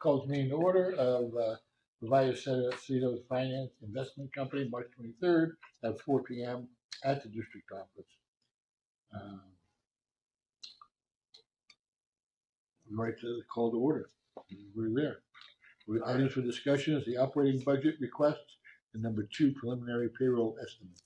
Calls meeting to order of the Vallecitos Finance Investment Company, March 23rd at 4 p.m. at the district office. Right to the call to order. We're there. Items for discussion is the operating budget requests and number 2, preliminary payroll estimates.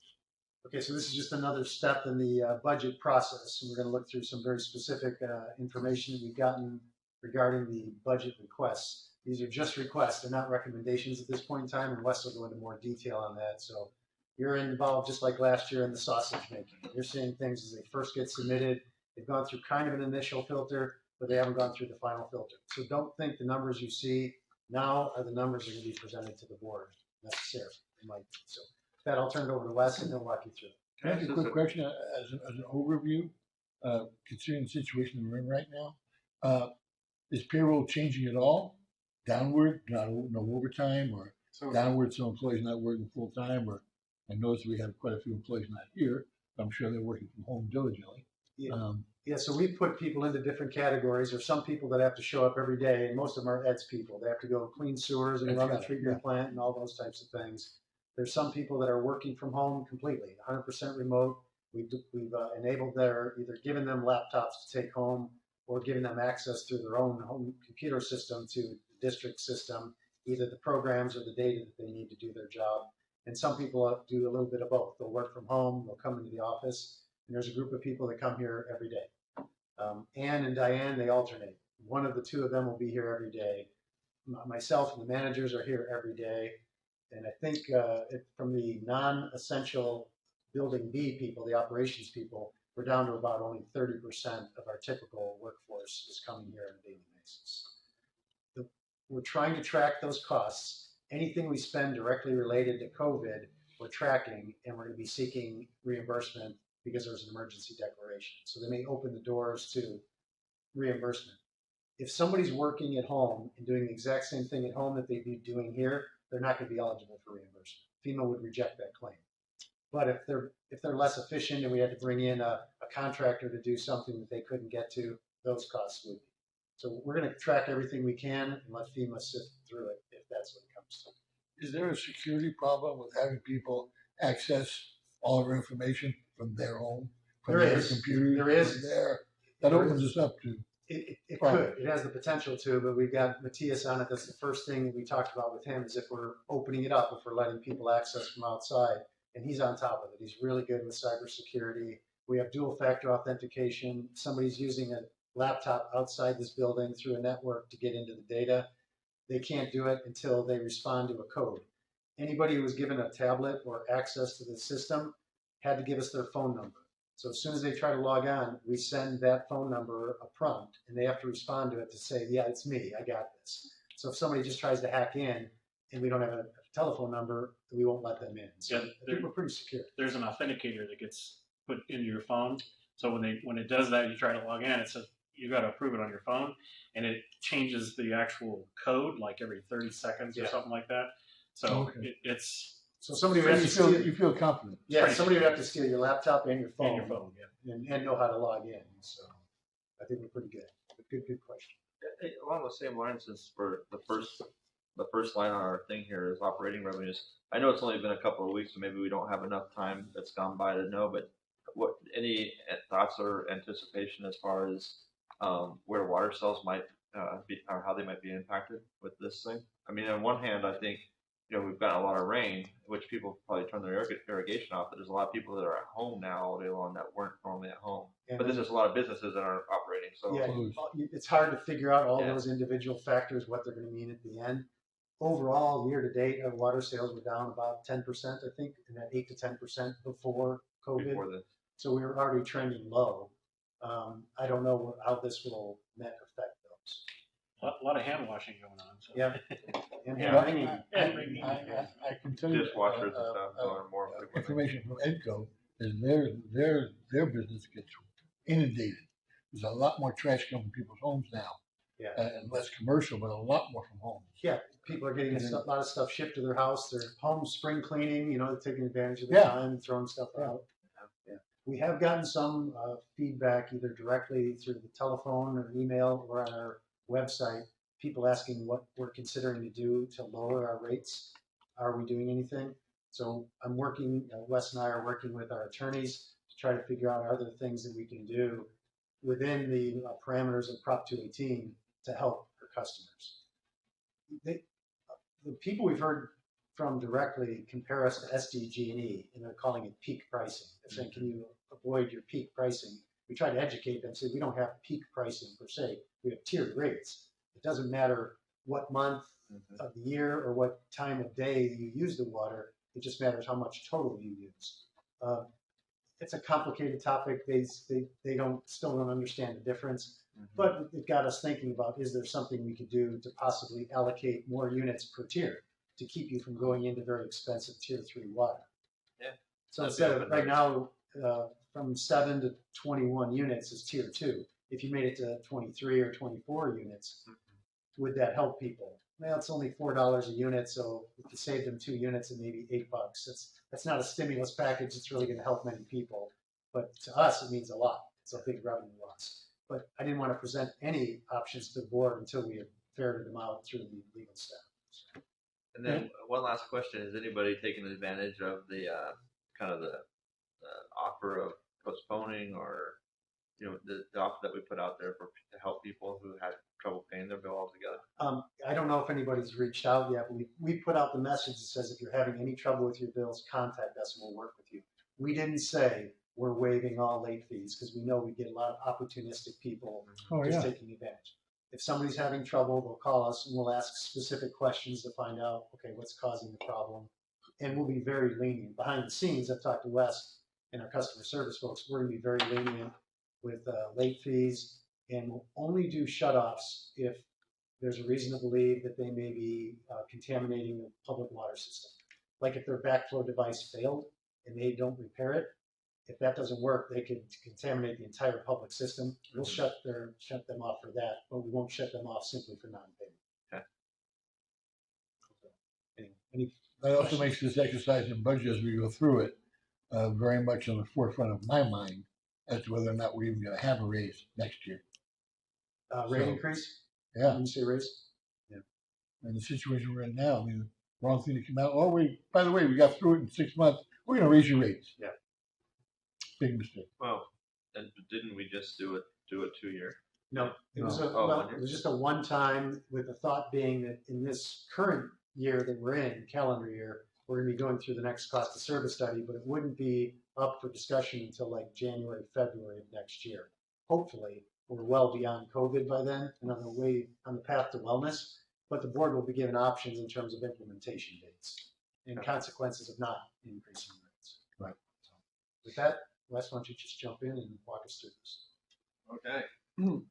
Okay, so this is just another step in the budget process. We're going to look through some very specific information that we've gotten regarding the budget requests. These are just requests, they're not recommendations at this point in time, and Wes will go into more detail on that. So you're involved just like last year in the sausage making. You're seeing things as they first get submitted. They've gone through kind of an initial filter, but they haven't gone through the final filter. So don't think the numbers you see now are the numbers that are going to be presented to the board necessarily. They might be. So with that, I'll turn it over to Wes and he'll walk you through it. Can I ask a quick question as an overview, considering the situation we're in right now? Is payroll changing at all? Downward, no overtime, or downward, so employees not working full time? Or I noticed we have quite a few employees not here, but I'm sure they're working from home diligently. Yeah, so we put people into different categories. There's some people that have to show up every day, and most of them are EDS people. They have to go clean sewers and run the treatment plant and all those types of things. There's some people that are working from home completely, 100% remote. We've enabled either given them laptops to take home or giving them access through their own home computer system to the district system, either the programs or the data that they need to do their job. And some people do a little bit of both. They'll work from home, they'll come into the office, and there's a group of people that come here every day. Ann and Diane, they alternate. One of the two of them will be here every day. Myself and the managers are here every day. And I think from the non-essential building B people, the operations people, we're down to about only 30% of our typical workforce is coming here on a daily basis. We're trying to track those costs. Anything we spend directly related to COVID, we're tracking, and we're going to be seeking reimbursement because there's an emergency declaration. So they may open the doors to reimbursement. If somebody's working at home and doing the exact same thing at home that they'd be doing here, they're not going to be eligible for reimbursement. FEMA would reject that claim. But if they're less efficient and we had to bring in a contractor to do something that they couldn't get to, those costs would be. So we're going to track everything we can and let FEMA sift through it if that's what it comes to. Is there a security problem with having people access all of our information from their home, from their computer? There is. That opens us up to. It could. It has the potential to, but we've got Matthias on it. That's the first thing that we talked about with him is if we're opening it up, if we're letting people access from outside, and he's on top of it. He's really good with cybersecurity. We have dual factor authentication. Somebody's using a laptop outside this building through a network to get into the data. They can't do it until they respond to a code. Anybody who was given a tablet or access to the system had to give us their phone number. So as soon as they try to log on, we send that phone number a prompt, and they have to respond to it to say, yeah, it's me, I got this. So if somebody just tries to hack in and we don't have a telephone number, we won't let them in. So I think we're pretty secure. There's an authenticator that gets put into your phone. So when it does that, you try to log in, it says you got to approve it on your phone, and it changes the actual code like every 30 seconds or something like that. So it's. So somebody would have to steal. You feel confident. Yeah, somebody would have to steal your laptop and your phone. And know how to log in. So I think we're pretty good. Good question. Along the same lines as for the first line on our thing here is operating revenues. I know it's only been a couple of weeks, so maybe we don't have enough time that's gone by to know, but any thoughts or anticipation as far as where water sales might be, or how they might be impacted with this thing? I mean, on one hand, I think, we've gotten a lot of rain, which people probably turn their irrigation off, but there's a lot of people that are at home now all day long that weren't normally at home. But then there's a lot of businesses that aren't operating. So it's hard to figure out all those individual factors, what they're going to mean at the end. Overall, year to date, our water sales were down about 10%, I think, and at 8 to 10% before COVID. So we were already trending low. I don't know how this will net affect those. A lot of hand washing going on. So. Yeah. I can tell you dishwashers and stuff are more information from EDCO is their business gets inundated. There's a lot more trash coming from people's homes now. Yeah. And less commercial, but a lot more from home. Yeah, people are getting a lot of stuff shipped to their house. They're home spring cleaning, they're taking advantage of the time and throwing stuff out. Yeah. We have gotten some feedback either directly through the telephone or email or on our website people asking what we're considering to do to lower our rates. Are we doing anything? So I'm working, Wes and I are working with our attorneys to try to figure out are there things that we can do within the parameters of Prop 218 to help our customers. The people we've heard from directly compare us to SDG&E, and they're calling it peak pricing. They're saying, can you avoid your peak pricing? We try to educate them, say we don't have peak pricing per se. We have tiered rates. It doesn't matter what month of the year or what time of day you use the water. It just matters how much total you use. It's a complicated topic. They still don't understand the difference. But it got us thinking about, is there something we could do to possibly allocate more units per tier to keep you from going into very expensive tier 3 water? Yeah. So instead of right now, from 7 to 21 units is tier 2. If you made it to 23 or 24 units, would that help people? Well, it's only $4 a unit, so if you save them 2 units, it may be $8. That's not a stimulus package. It's really going to help many people, but to us, it means a lot. It's a big revenue loss. But I didn't want to present any options to the board until we had ferreted them out through the legal staff. And then one last question: is anybody taking advantage of the kind of the offer of postponing, or the offer that we put out there to help people who had trouble paying their bill altogether? I don't know if anybody's reached out yet. We put out the message that says if you're having any trouble with your bills, contact us and we'll work with you. We didn't say we're waiving all late fees because we know we get a lot of opportunistic people just taking advantage. If somebody's having trouble, they'll call us and we'll ask specific questions to find out, okay, what's causing the problem. And we'll be very lenient. Behind the scenes, I've talked to Wes and our customer service folks. We're going to be very lenient with late fees, and we'll only do shutoffs if there's a reason to believe that they may be contaminating the public water system. Like if their backflow device failed and they don't repair it, if that doesn't work, they could contaminate the entire public system. We'll shut them off for that, but we won't shut them off simply for non-payment. Okay. That also makes this exercise in budget as we go through it very much on the forefront of my mind as to whether or not we're even going to have a raise next year. Rate increase? Yeah. When you say raise? Yeah. And the situation we're in now, I mean, wrong thing to come out. Oh, by the way, we got through it in 6 months. We're going to raise your rates. Yeah. Big mistake. Well, and didn't we just do a 2-year? No, it was No. it was just a one-time, with the thought being that in this current year that we're in, calendar year, we're going to be going through the next cost of service study, but it wouldn't be up for discussion until like January, February of next year. Hopefully, we're well beyond COVID by then and on the path to wellness, but the board will be given options in terms of implementation dates and consequences of not increasing rates. Right. So with that, Wes, why don't you just jump in and walk us through this? Okay.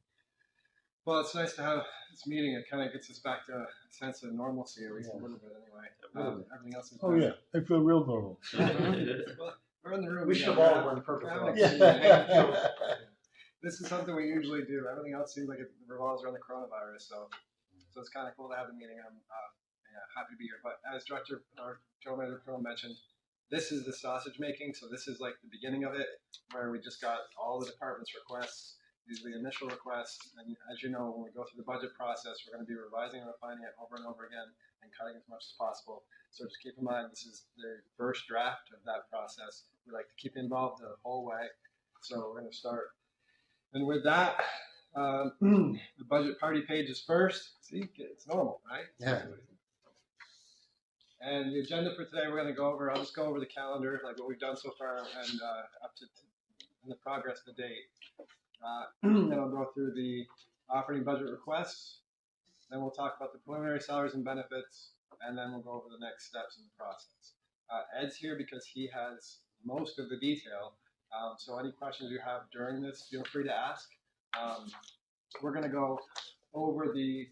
Well, it's nice to have this meeting. It kind of gets us back to a sense of normalcy, at least a little bit anyway. Everything else is Oh, yeah. I feel real normal. Well, we're in the room. We should have all worn purple. Yeah. This is something we usually do. Everything else seems like it revolves around the coronavirus, so it's kind of cool to have the meeting. I'm happy to be here. But as Director or Joe Manager mentioned, this is the sausage making. So this is like the beginning of it, where we just got all the departments' requests. These are the initial requests, and as you know, when we go through the budget process, we're going to be revising and refining it over and over again and cutting as much as possible. So just keep in mind, this is the first draft of that process. We like to keep you involved the whole way. So we're going to start. And with that, the budget party page is first. See, it's normal, right? Yeah. And the agenda for today, we're going to go over, I'll just go over the calendar, like what we've done so far and up to and the progress to date. Then I'll go through the operating budget requests. Then we'll talk about the preliminary salaries and benefits, and then we'll go over the next steps in the process. Ed's here because he has most of the detail. So any questions you have during this, feel free to ask. We're going to go over the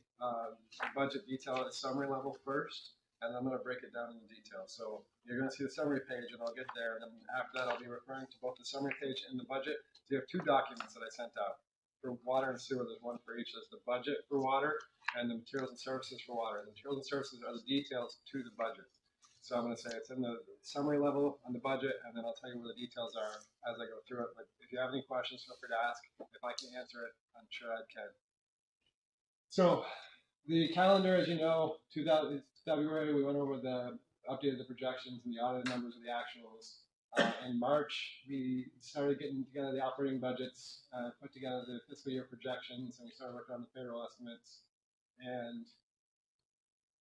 budget detail at a summary level first, and I'm going to break it down into detail. So you're going to see the summary page, and I'll get there. And then after that, I'll be referring to both the summary page and the budget. So you have 2 documents that I sent out. For water and sewer, there's one for each. There's the budget for water and the materials and services for water. The materials and services are the details to the budget. So I'm going to say it's in the summary level on the budget, and then I'll tell you where the details are as I go through it. But if you have any questions, feel free to ask. If I can answer it, I'm sure I can. So The calendar, as you know, February, we went over updated the projections and the audited numbers of the actuals. In March, we started getting together the operating budgets, put together the fiscal year projections, and we started working on the payroll estimates. And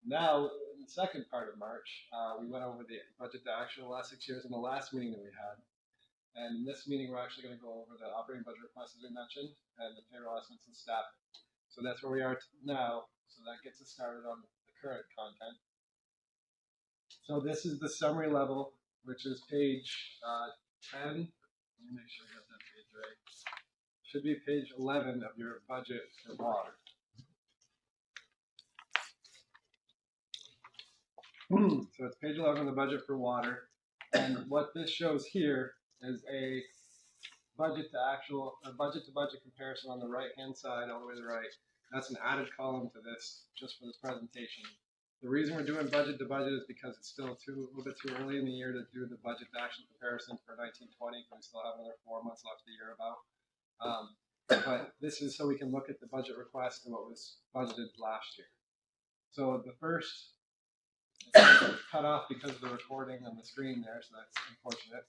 now, in the second part of March, we went over the budget to actual the last 6 years in the last meeting that we had. And in this meeting, we're actually going to go over the operating budget requests, as we mentioned, and the payroll estimates and staff. So that's where we are now. So that gets us started on the current content. So this is the summary level, which is page 10. Let me make sure I got that page right. Should be page 11 of your budget for water. So it's page 11 of the budget for water. And what this shows here is a budget to budget comparison on the right-hand side, all the way to the right. That's an added column to this, just for this presentation. The reason we're doing budget to budget is because it's still a little bit too early in the year to do the budget to action comparison for 1920, because we still have another 4 months left of the year about. But this is so we can look at the budget request and what was budgeted last year. So the first, it's cut off because of the recording on the screen there, so that's unfortunate.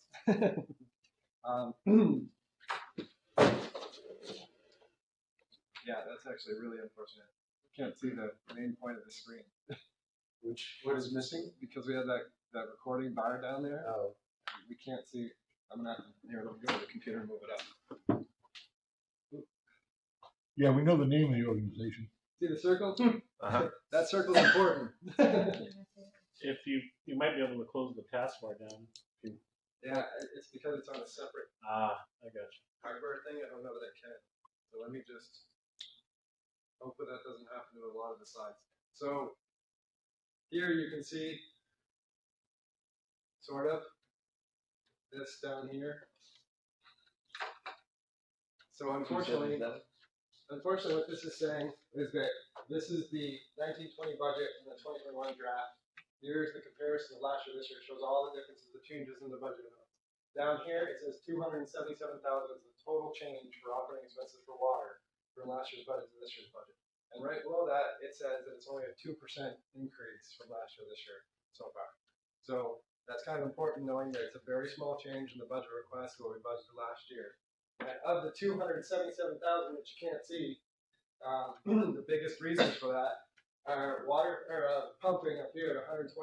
Yeah, that's actually really unfortunate. You can't see the main point of the screen. What is missing? Because we had that recording bar down there. Oh. We can't see. I'm not here. Let me go to the computer and move it up. Yeah, we know the name of the organization. See the circle? Uh-huh. That circle is important. If you might be able to close the taskbar down. Yeah, it's because it's on a separate I got you. hardware thing. I don't know that it can. So let me just. Hopefully that doesn't happen to a lot of the slides. So here you can see sort of this down here. So unfortunately, what this is saying is that this is the 1920 budget and the 2021 draft. Here's the comparison of last year, this year. It shows all the differences, the changes in the budget amounts. Down here, it says $277,000 is the total change for operating expenses for water from last year's budget to this year's budget. And right below that, it says that it's only a 2% increase from last year to this year so far. So that's kind of important, knowing that it's a very small change in the budget request to what we budgeted last year. And of the $277,000 that you can't see, the biggest reasons for that are pumping up here at $128,000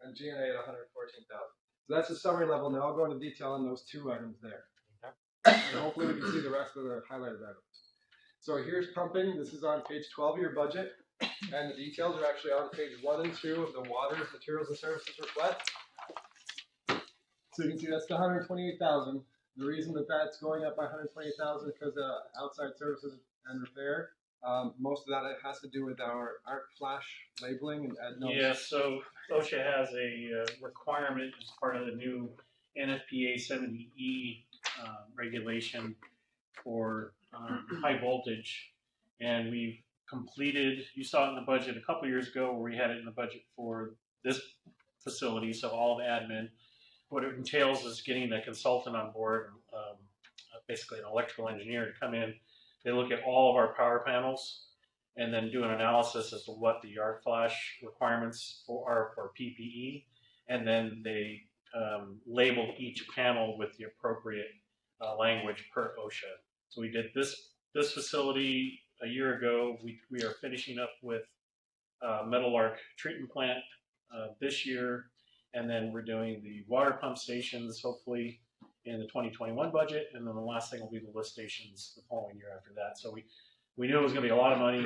and G&A at $114,000. So that's the summary level. Now I'll go into detail on those two items there. And hopefully we can see the rest of the highlighted items. So here's pumping. This is on page 12 of your budget, and the details are actually on page 1 and 2 of the water materials and services request. So you can see that's the $128,000. The reason that that's going up by $128,000 is because of outside services and repair. Most of that has to do with our art flash labeling and Ed knows. Yeah, so OSHA has a requirement as part of the new NFPA 70E regulation for high voltage, and we've completed, you saw it in the budget a couple years ago where we had it in the budget for this facility, so all the admin. What it entails is getting a consultant on board, basically an electrical engineer to come in. They look at all of our power panels and then do an analysis as to what the arc flash requirements are for PPE, and then they label each panel with the appropriate language per OSHA. So we did this facility a year ago. We are finishing up with Metal Arc treatment plant this year, and then we're doing the water pump stations hopefully in the 2021 budget, and then the last thing will be the lift stations the following year after that. So we knew it was going to be a lot of money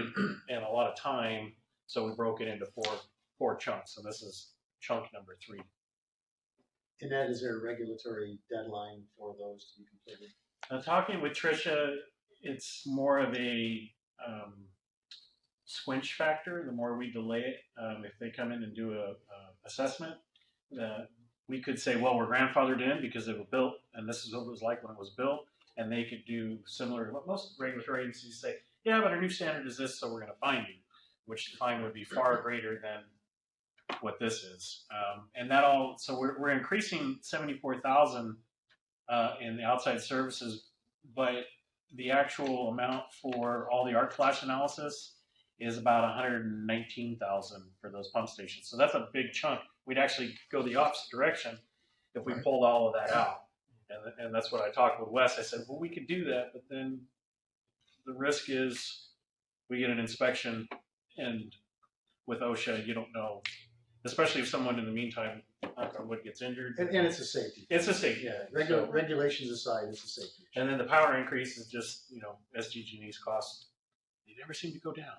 and a lot of time, so we broke it into four chunks. So this is chunk number 3. And that is there a regulatory deadline for those to be completed? Talking with Tricia, it's more of a squinch factor. The more we delay it, if they come in and do a assessment, we could say, well, we're grandfathered in because it was built, and this is what it was like when it was built, and they could do similar to what most regulatory agencies say. Yeah, but our new standard is this, so we're going to fine you, which the fine would be far greater than what this is. And that all, so we're increasing 74,000 in the outside services, but the actual amount for all the arc flash analysis is about 119,000 for those pump stations. So that's a big chunk. We'd actually go the opposite direction if we pulled all of that out. And that's what I talked with Wes. I said, well, we could do that, but then the risk is we get an inspection, and with OSHA, you don't know, especially if someone in the meantime, knock on wood, gets injured. And it's a safety. It's a safety. Yeah, regulations aside, it's a safety. And then the power increase is just, SDG&E's costs. They never seem to go down.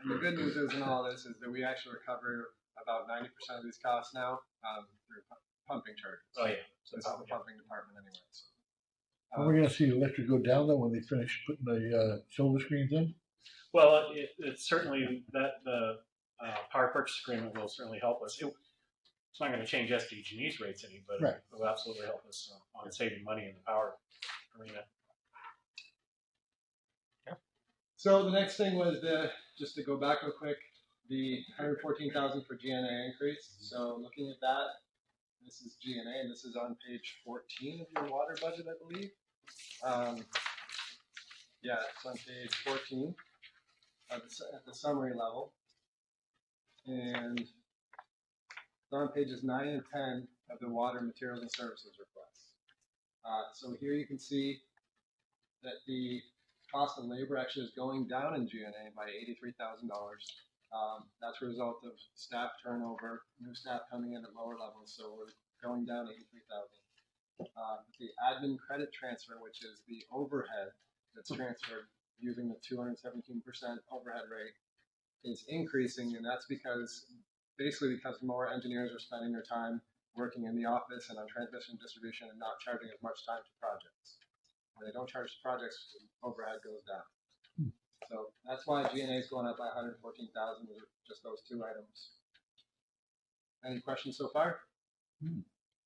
The good news is in all this is that we actually recover about 90% of these costs now through pumping charges. Oh, yeah. So this is the pumping department anyway. So. Are we gonna see electric go down though when they finish putting the solar screens in? Well, it's certainly that the power purchase agreement will certainly help us. It's not going to change SDG&E's rates any, but Right. it will absolutely help us on saving money in the power arena. So the next thing was just to go back real quick, the 114,000 for GNA increase. So looking at that, this is GNA, and this is on page 14 of your water budget, I believe. Yeah, it's on page 14 at the summary level. And it's on pages 9 and 10 of the water materials and services request. So here you can see that the cost of labor actually is going down in GNA by $83,000. That's a result of staff turnover, new staff coming in at lower levels, so we're going down 83,000. The admin credit transfer, which is the overhead that's transferred using the 217% overhead rate, is increasing, and that's because more engineers are spending their time working in the office and on transmission and distribution and not charging as much time to projects. When they don't charge to projects, overhead goes down. So that's why GNA is going up by 114,000 with just those two items. Any questions so far?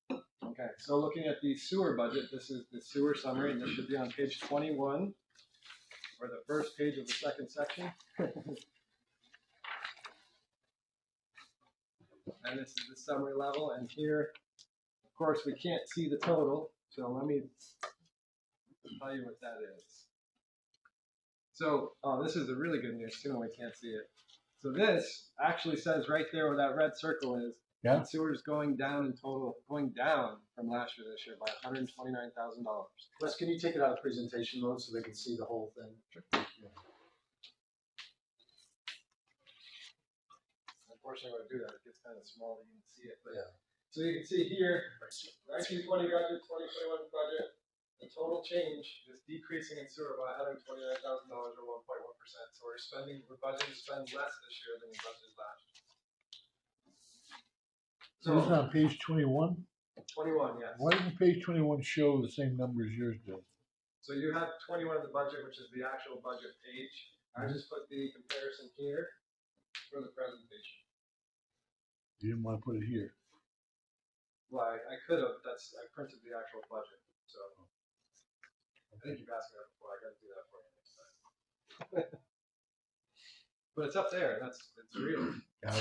Okay, so looking at the sewer budget, this is the sewer summary, and this should be on page 21, or the first page of the second section. And this is the summary level, and here, of course, we can't see the total, so let me tell you what that is. So, this is the really good news too, and we can't see it. So this actually says right there where that red circle is, Yeah. sewer is going down in total, going down from last year to this year by $129,000. Wes, can you take it out of presentation mode so they can see the whole thing? Sure. Yeah. Unfortunately, when I do that, it gets kind of small that you can see it. But Yeah. So you can see here, 1920 budget, 2021 budget, the total change is decreasing in sewer by $129,000 or 1.1%. So we're budgeting to spend less this year than we budgeted last year. So this is on page 21? 21, yes. Why doesn't page 21 show the same numbers yours did? So you have 21 of the budget, which is the actual budget page. I just put the comparison here for the presentation. You didn't want to put it here. Well, I could have. I printed the actual budget, so I think you've asked me that before. I got to do that for you next time. But it's up there. It's real. Yeah,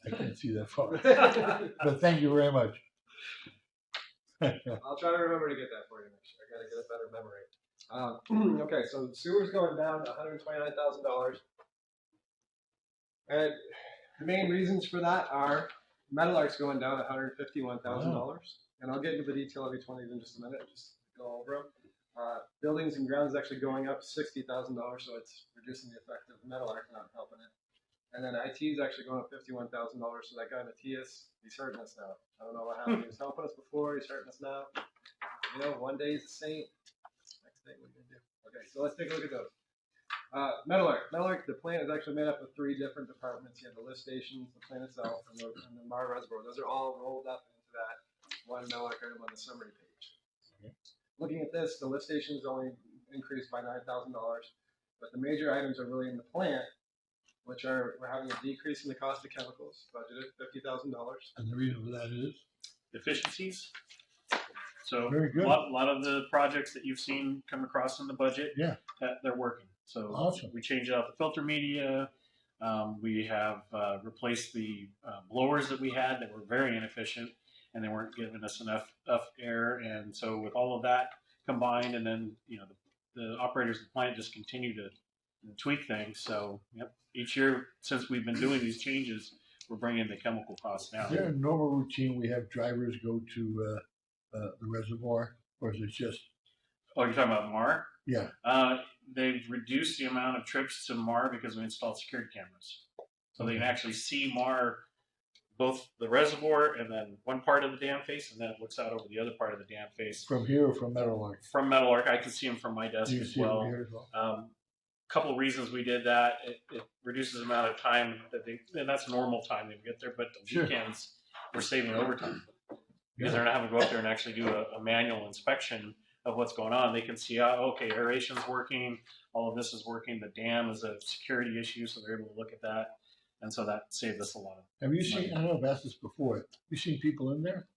I can't see that far. But thank you very much. I'll try to remember to get that for you next year. I got to get a better memory. Okay, so sewer's going down to $129,000, and the main reasons for that are Metal Art's going down $151,000, and I'll get into the detail of each one of these in just a minute. Just go over them. Buildings and grounds is actually going up $60,000, so it's reducing the effect of Metal Art, not helping it. And then IT is actually going up $51,000, so that guy Matthias, he's hurting us now. I don't know what happened. He was helping us before, he's hurting us now. One day he's a saint. Next day, what are you going to do? Okay, so let's take a look at those. Metal Art, the plant is actually made up of 3 different departments. You have the lift stations, the plant itself, and the Mar Reservoir. Those are all rolled up into that one Metal Art item on the summary page. Okay. Looking at this, the lift stations only increased by $9,000, but the major items are really in the plant, which are, we're having a decrease in the cost of chemicals, budgeted $50,000. And the reason for that is? Efficiencies. So Very good. a lot of the projects that you've seen come across in the budget, Yeah. they're working. So Awesome. we changed out the filter media. We have replaced the blowers that we had that were very inefficient, and they weren't giving us enough air. And so with all of that combined, and then the operators of the plant just continue to and tweak things. So yep, each year since we've been doing these changes, we're bringing the chemical costs Is there a down. normal routine we have drivers go to the reservoir, or is it just Oh, you're talking about Mar? yeah? They've reduced the amount of trips to Mar because we installed security cameras, so they can actually see Mar, both the reservoir and then one part of the dam face, and then it looks out over the other part of the dam face. From here or from Meadowlark? From Meadowlark, I can see them from my desk You can as see it well. from here as well. Couple of reasons we did that. It reduces the amount of time that and that's normal time they get there, but the Sure. weekends we're saving overtime because Yeah. they're not having to go up there and actually do a manual inspection of what's going on. They can see, okay, aeration's working, all of this is working. The dam is a security issue, so they're able to look at that, and so that saved us a lot. Have you seen? I know I've asked this before. Have you seen people in there?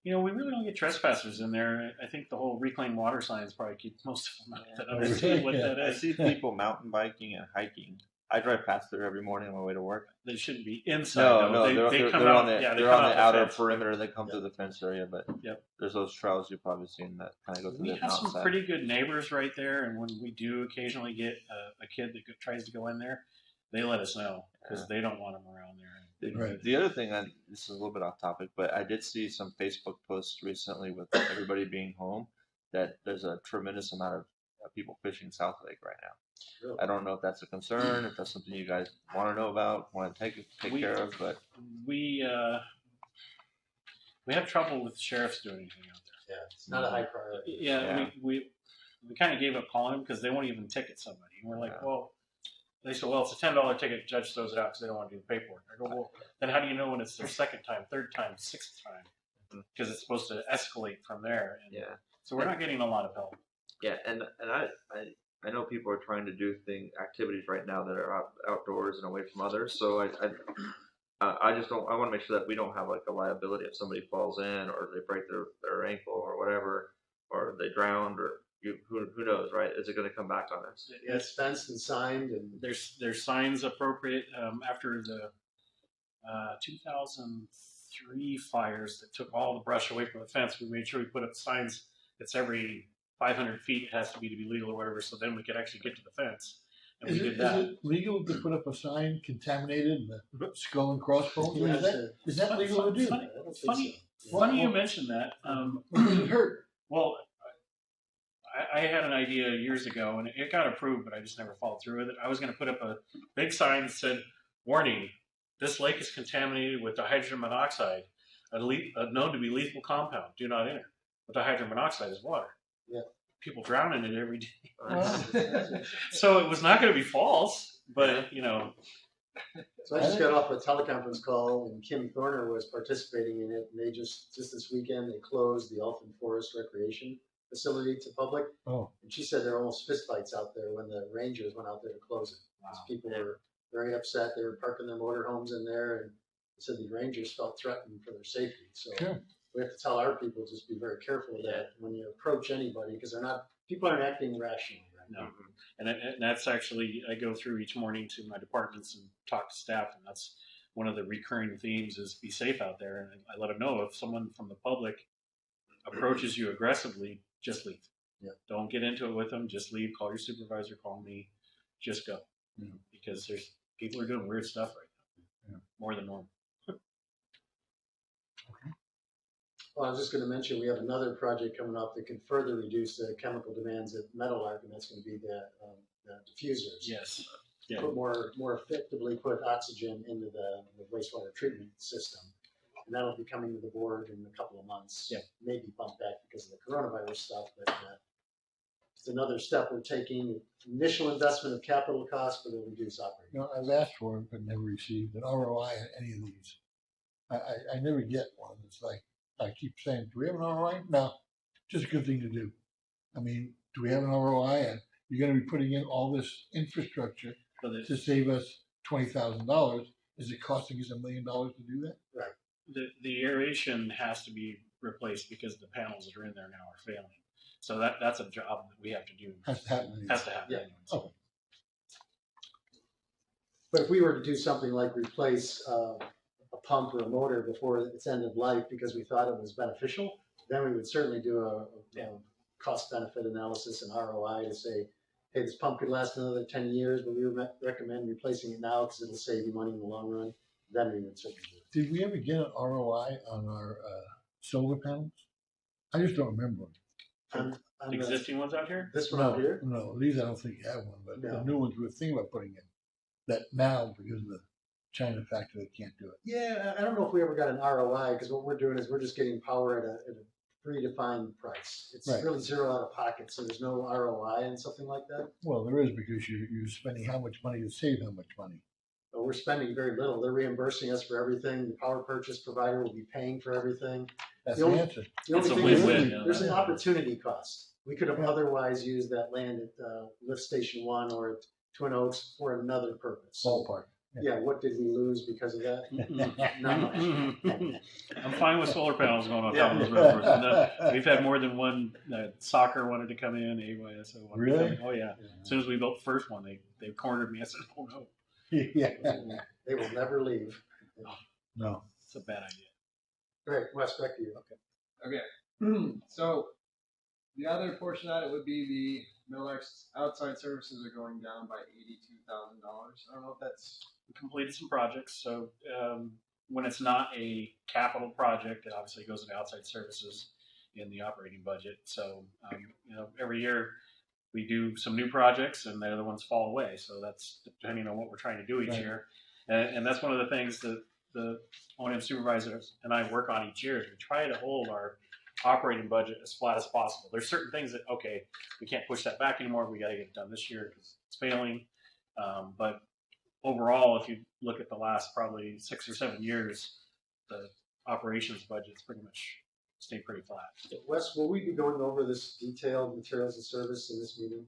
We really don't get trespassers in there. I think the whole reclaimed water signs probably keep most of them out that understand what that I is. see people mountain biking and hiking. I drive past there every morning on my way to work. They shouldn't be inside. No, though. no, They they're come on out. the Yeah, they they're come on out the outer fence. perimeter. They come through the fence area, but Yep. there's those trails you've probably seen that kind of go through We the have some mountainside. pretty good neighbors right there, and when we do occasionally get a kid that tries to go in there, they let us know because they don't want them around there. Right. The other thing, and this is a little bit off topic, but I did see some Facebook posts recently with everybody being home that there's a tremendous amount of people fishing South Lake right now. Really? I don't know if that's a concern, if that's something you guys want to know about, want to take care of, but We have trouble with the sheriffs doing anything out there. Yeah, it's not a high priority. Yeah. We kind of gave up calling them because they won't even ticket somebody. And we're like, Yeah. well, they said, well, it's a $10 ticket. The judge throws it out because they don't want to do the paperwork. I go, well, then how do you know when it's their second time, third time, sixth time? Because it's supposed to escalate from there. And yeah. so we're not getting a lot of help. Yeah, and I know people are trying to do activities right now that are outdoors and away from others. So I just don't. I want to make sure that we don't have like a liability if somebody falls in or they break their ankle or whatever, or they drowned or who knows, right? Is it going to come back on us? Yeah, it's fenced and signed, and There's signs appropriate after the 2003 fires that took all the brush away from the fence. We made sure we put up signs that's every 500 feet it has to be legal or whatever. So then we could actually get to the fence, and we did Is that. it legal to put up a sign contaminated and the skull and crossbones? Yeah, Is that legal to do? Funny, I don't think funny, so. funny you mentioned that. What does it hurt? Well, I had an idea years ago, and it got approved, but I just never followed through with it. I was going to put up a big sign that said, "Warning: this lake is contaminated with dihydrogen monoxide, known to be lethal compound. Do not enter." But dihydrogen monoxide is water. Yeah. People drown in it every day. Well, So it was not going to be false, but So I just got off a teleconference call, and Kim Thorner was participating in it. And they just this weekend they closed the Elfin Forest Recreation Facility to public. Oh, And she said there were almost fistfights out there when the rangers went out there to close it. Because people were very upset. They were parking their motorhomes in there, and said the rangers felt threatened for their safety. So sure. we have to tell our people just be very careful of that when you approach anybody, because people aren't acting rationally right now. no. And that's actually, I go through each morning to my departments and talk to staff, and that's one of the recurring themes is be safe out there. And I let them know if someone from the public approaches you aggressively, just leave. Yeah. Don't get into it with them. Just leave. Call your supervisor. Call me. Just go. Yeah. Because people are doing weird stuff right now. Yeah. More than normal. Well, I was just going to mention, we have another project coming up that can further reduce the chemical demands at Meadowlark, and that's going to be the diffusers. Yes. Yeah. Put more effectively put oxygen into the wastewater treatment system. And that'll be coming to the board in a couple of months. Yeah. Maybe bumped back because of the coronavirus stuff, but it's another step we're taking. Initial investment of capital costs, but it'll reduce operating. You know, I've asked for it, but never received an ROI on any of these. I never get one. It's like, I keep saying, do we have an ROI? No, just a good thing to do. I mean, do we have an ROI? And you're going to be putting in all this infrastructure So to save us $20,000. Is it costing us $1 million to do that? the aeration has to be replaced because the panels that are in there now are failing. So that's a job that we have to do. Has to happen. Has to happen. Yeah. Anyway. Oh. But if we were to do something like replace a pump or a motor before its end of life because we thought it was beneficial, then we would certainly do a cost benefit analysis and ROI to say, hey, this pump could last another 10 years, but we would recommend replacing it now because it'll save you money in the long run, then we would certainly do it. Did we ever get an ROI on our solar panels? I just don't remember. On the- Existing ones out here? This one out here? No, these I don't think you have one, but No. the new ones we were thinking about putting in. That now, because of the China factor, they can't do it. Yeah, I don't know if we ever got an ROI, because what we're doing is we're just getting power at a predefined price. It's Right. really zero out of pocket, so there's no ROI and something like that. Well, there is, because you're spending how much money to save how much money. But we're spending very little. They're reimbursing us for everything. The power purchase provider will be paying for everything. That's The the only- answer. The It's only a thing is, win-win, yeah. there's an opportunity cost. We could have Yeah. otherwise used that land at Lift Station 1 or at Twin Oaks for another purpose. So, Ballpark. yeah, what did we lose because of that? Not much. I'm fine with solar panels going on top of those Yeah. railroads. And, we've had more than one. Soccer wanted to come in. AYSO wanted to Really? come in. Oh yeah. As soon as we built the first one, they cornered me. I said, "Oh no, Yeah. They will never leave. No. it's a bad idea." All right, Wes, back to you. Okay. So the other portion of it would be the Middle Arts outside services are going down by $82,000. I don't know if that's We completed some projects, so when it's not a capital project, it obviously goes into outside services in the operating budget. So every year we do some new projects, and the other ones fall away. So that's depending on what we're trying to do each Right. year, and that's one of the things that the O&M supervisors and I work on each year. Is we try to hold our operating budget as flat as possible. There's certain things that we can't push that back anymore. We got to get it done this year because it's failing, but overall, if you look at the last probably 6 or 7 years, the operations budget's pretty much stayed pretty flat. Wes, will we be going over this detailed materials and service in this meeting?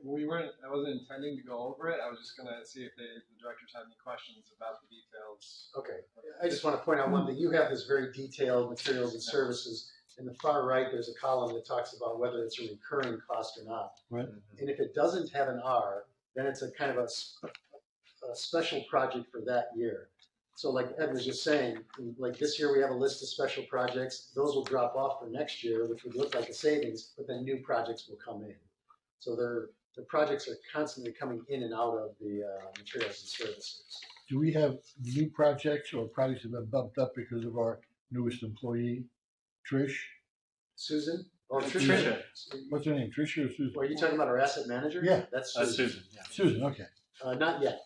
I wasn't intending to go over it. I was just gonna see if the directors had any questions about the details. Okay, I just want to point out one that you have this very detailed materials and services. In the far right, there's a column that talks about whether it's a recurring cost or not. Right. And if it doesn't have an R, then it's a kind of a special project for that year. So like Ed was just saying, like this year we have a list of special projects. Those will drop off for next year, which would look like a savings, but then new projects will come in. So the projects are constantly coming in and out of the materials and services. Do we have new projects or projects that have been bumped up because of our newest employee, Trish? Susan? Oh, Tricia. What's her name? Tricia or Susan? Are you talking about our asset manager? Yeah. That's That's Susan. Susan. Yeah. Susan, okay. Not yet.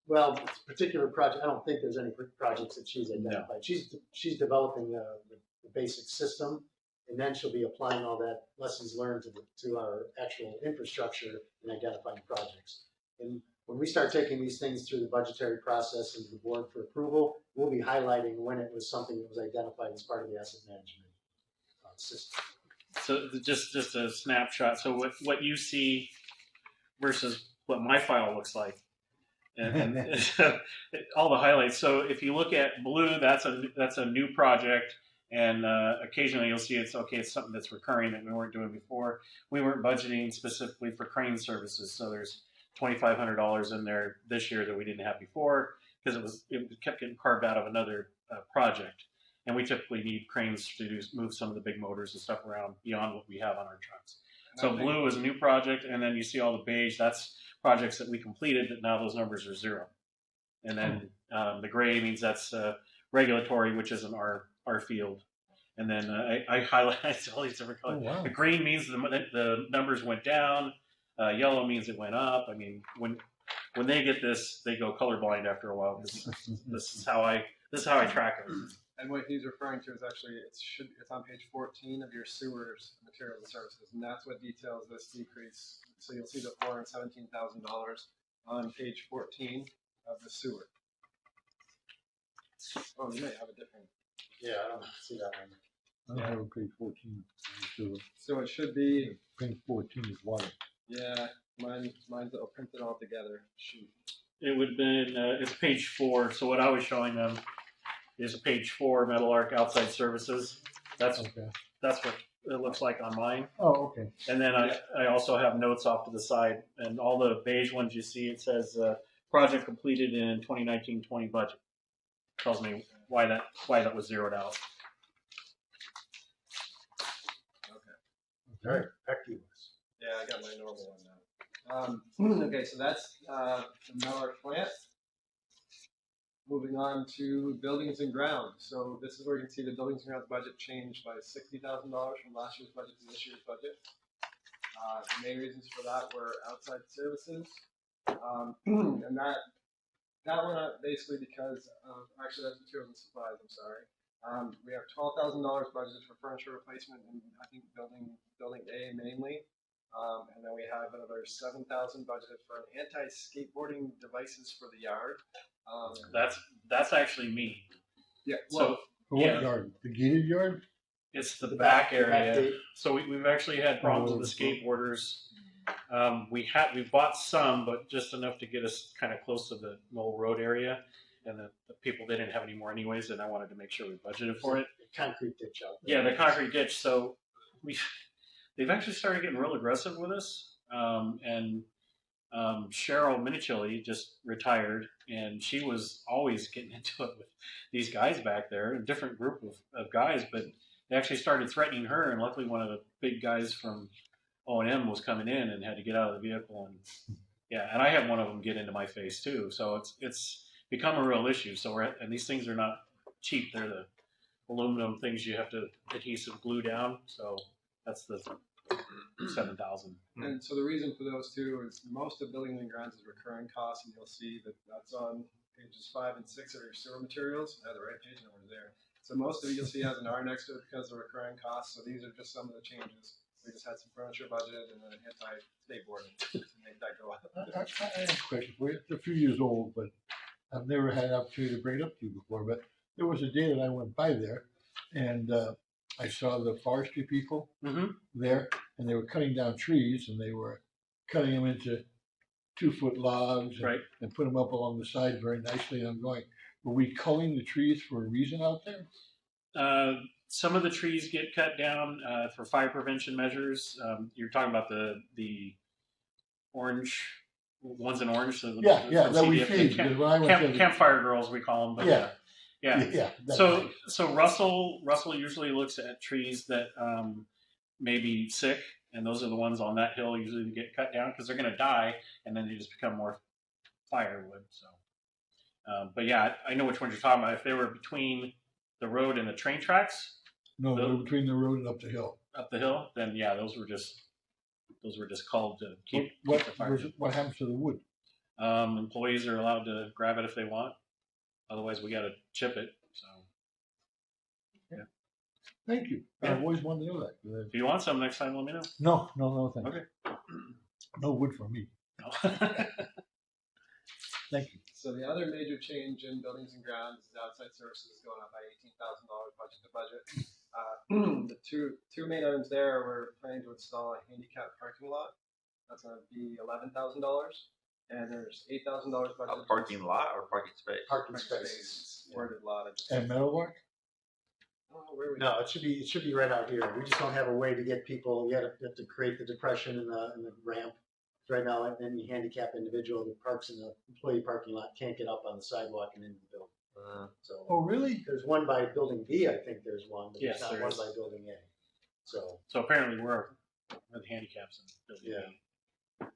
Well, particular project, I don't think there's any projects that she's identified. She's developing the basic system, and then she'll be applying all that lessons learned to our actual infrastructure and identifying projects. And when we start taking these things through the budgetary process and the board for approval, we'll be highlighting when it was something that was identified as part of the asset management system. So just a snapshot. So what you see versus what my file looks like, and all the highlights. So if you look at blue, that's a new project, and occasionally you'll see it's something that's recurring that we weren't doing before. We weren't budgeting specifically for crane services, so there's $2,500 in there this year that we didn't have before because it kept getting carved out of another project. And we typically need cranes to move some of the big motors and stuff around beyond what we have on our trucks. So blue is a new project, and then you see all the beige. That's projects that we completed, but now those numbers are zero. And then the gray means that's regulatory, which isn't our field. And then I highlighted all these different colors. Oh, wow. The green means the numbers went down. Yellow means it went up. I mean, when they get this, they go colorblind after a while. This is how I track it. And what he's referring to is actually it's on page 14 of your sewers materials and services, and that's what details this decrease. So you'll see the $417,000 on page 14 of the sewer. Oh, you may have a different. Yeah, I don't see that one. I don't have a page 14. So it should be. Page 14 is water. Yeah, mine's printed all together. Shoot. It would have been, it's page 4. So what I was showing them is a page 4 Metal Arc outside services. That's Okay. what it looks like on mine. Oh, okay. And then I also have notes off to the side, and all the beige ones you see, it says project completed in 2019-20 budget. Tells me why that was zeroed out. All right, back to you, Wes. Yeah, I got my normal one now. Okay, so that's the Mellor plant. Moving on to buildings and grounds. So this is where you can see the buildings and grounds budget changed by $60,000 from last year's budget to this year's budget. The main reasons for that were outside services, and that went up basically because of, actually that's materials and supplies. I'm sorry. We have $12,000 budgeted for furniture replacement, and I think building A mainly. And then we have another $7,000 budgeted for anti-skateboarding devices for the yard. That's actually me. Yeah. So For what yeah. yard? The gated yard? It's the, The back, back area. gate. So we've actually had problems with the skateboarders. We bought some, but just enough to get us kind of close to the Knoll Road area, and the people didn't have any more anyways. And I wanted to make sure we budgeted for it. Concrete ditch out there. Yeah, the concrete ditch. So they've actually started getting real aggressive with us. Cheryl Minichilli just retired, and she was always getting into it with these guys back there, a different group of guys, but they actually started threatening her, and luckily one of the big guys from O&M was coming in and had to get out of the vehicle, and yeah, and I had one of them get into my face too, so it's become a real issue. So and these things are not cheap. They're the aluminum things you have to adhesive glue down, so that's the 7,000. And so the reason for those two is most of building and grounds is recurring costs, and you'll see that that's on pages 5 and 6 of your sewer materials. I have the right page number there. So most of it you'll see has an R next to it because of recurring costs. So these are just some of the changes. We just had some furniture budget and an anti-skateboarding to make that go up. I have a question for you. It's a few years old, but I've never had an opportunity to bring it up to you before. But there was a day that I went by there, and I saw the forestry people there, and they were cutting down trees, and they were cutting them into 2-foot logs and put them up along the side very nicely. And I'm going, were we culling the trees for a reason out there? Some of the trees get cut down for fire prevention measures. You're talking about the orange ones in orange. So that we feed. Campfire girls, we call them. But yeah. So Russell usually looks at trees that may be sick, and those are the ones on that hill usually get cut down because they're going to die, and then they just become more firewood. So, but yeah, I know which ones you're talking about. If they were between the road and the train tracks, no, they were between the road and up the hill. Up the hill, then yeah, those were just called to keep the fire. What happens to the wood? Employees are allowed to grab it if they want. Otherwise, we got to chip it. So, yeah. Thank you. Yeah. I've always wanted to know that. If you want some next time, let me know. No, thank you. Okay. No wood for me. No. Thank you. So the other major change in buildings and grounds is outside services going up by $18,000 budget to budget. The two main items there, we're planning to install a handicap parking lot. That's going to be $11,000. And there's $8,000 budget. A parking lot or parking space? Parking spaces. Worded lot. And Meadowlark? No, it should be right out here. We just don't have a way to get people. You have to create the depression in the ramp. Right now, any handicapped individual that parks in the employee parking lot can't get up on the sidewalk and into the building. So, oh, really? There's one by building B, I think there's one, but Yes, there's not there one is. by building A. So apparently we're the handicaps in building. Yeah.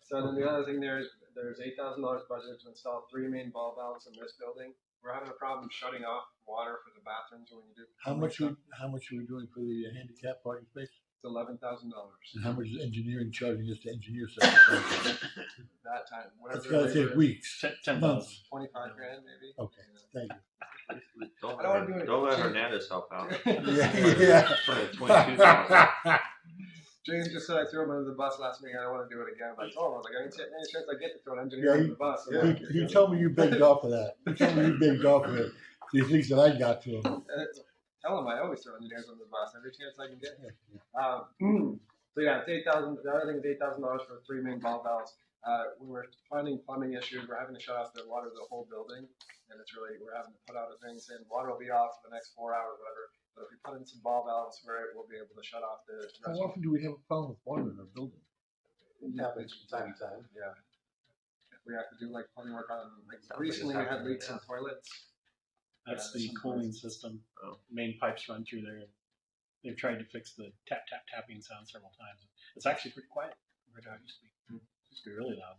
So then the other thing there's $8,000 budgeted to install 3 main ball valves in this building. We're having a problem shutting off water for the bathrooms when you do. How much are we doing for the handicap parking space? It's $11,000. And how much is engineering charging us to engineer such a thing? That time, That's whatever. got to take weeks. 10,000. Months. 25 grand maybe. Okay, thank you. Don't I don't wanna do it. don't let Hernandez help out. Yeah. For the 22,000. James just said I threw him under the bus last meeting. I don't want to do it again. But I told him, I was like, any chance I get to throw an engineer under the bus? He told me you begged off of that. He told me you begged off of it. He thinks that I got to him. Tell him I always throw engineers under the bus every chance I can get. So yeah, it's $8,000. The other thing is $8,000 for 3 main ball valves. When we're finding plumbing issues, we're having to shut off the water to the whole building, and we're having to put out a thing saying water will be off for the next 4 hours, whatever. But if we put in some ball valves, we'll be able to shut off the How rest. often do we have a problem with water in our building? it happens from time to time. Yeah. If we have to do like plumbing work on, like Sounds like recently it's we had happening, leaks yeah. in toilets. That's Yeah, the some cooling places. system. Oh. Main pipes run through there. they've tried to fix the tapping sound several times. It's actually pretty quiet compared to how it used to be. It used to be really loud.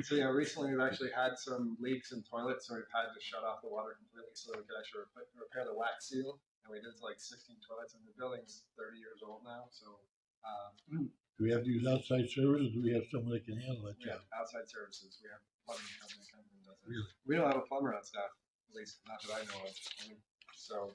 So yeah, recently we've actually had some leaks in toilets, so we've had to shut off the water completely so that we could actually repair the wax seal. And we did like 16 toilets, and the building's 30 years old now. So Do we have to use outside service, or do we have someone that can handle that we job? have outside services. We have plumbing company comes and does it. Really? We don't have a plumber on staff, at least not that I know of. So,